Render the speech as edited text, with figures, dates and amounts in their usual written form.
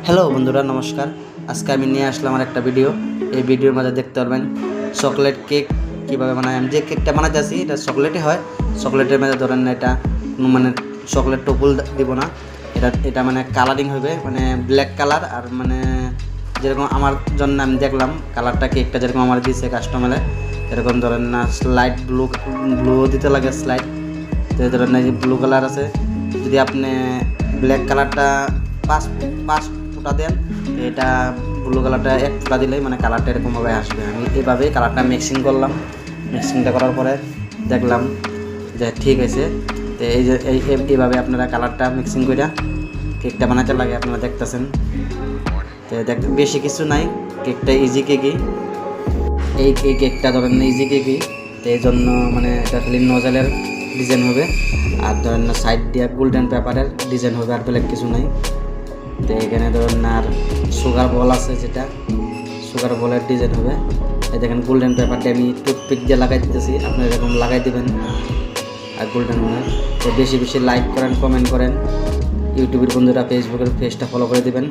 Hello বন্ধুরা, নমস্কার। আজকে আমি নিয়ে আসলাম আর একটা ভিডিও। এই ভিডিওর মধ্যে দেখতে পারবেন চকলেট কেক কীভাবে বানায়। আমি যে কেকটা বানাইতেছি এটা চকলেটই হয়। চকলেটের মধ্যে ধরেন না, এটা মানে চকলেট টোপুল দিব না, এটা মানে কালারিং হবে, মানে ব্ল্যাক কালার। আর মানে যেরকম আমার জন্য আমি দেখলাম কালারটা, কেকটা যেরকম আমার দিয়েছে কাস্টমারে, এরকম ধরেন না স্লাইড ব্লু দিতে লাগে, স্লাইড। তো ধরেন না যে ব্লু কালার আছে, যদি আপনি ব্ল্যাক কালারটা পাঁচ পাঁচ ফোঁটা দেন, এটা ব্লু কালারটা এক ফোঁটা দিলেই মানে কালারটা এরকমভাবে আসবে। আমি এইভাবেই কালারটা মিক্সিং করলাম। মিক্সিংটা করার পরে দেখলাম যে ঠিক আছে। তো এই যে এইভাবে আপনারা কালারটা মিক্সিং করে কেকটা বানাতে লাগে, আপনারা দেখতেছেন। তো বেশি কিছু নাই, কেকটা ইজি কেকই। এই কেকটা ধরেন ইজি কেকই, তো এই জন্য মানে এটা খালি নজলের ডিজাইন হবে, আর ধরেন না সাইড দিয়ে গোল্ডেন পেপারের ডিজাইন হবে, আর বেলেগ কিছু নাই। তো এখানে ধরুন আর সুগার বল আছে, যেটা সুগার বলের ডিজাইন হবে। এই দেখেন গোল্ডেন পেপারটা আমি টুথপিক দিয়ে লাগাই দিতেছি, আপনি এরকম লাগাই দেবেন। আর গোল্ডেন বলে তো বেশি বেশি লাইক করেন, কমেন্ট করেন। ইউটিউবের বন্ধুরা ফেসবুকের পেজটা ফলো করে দেবেন।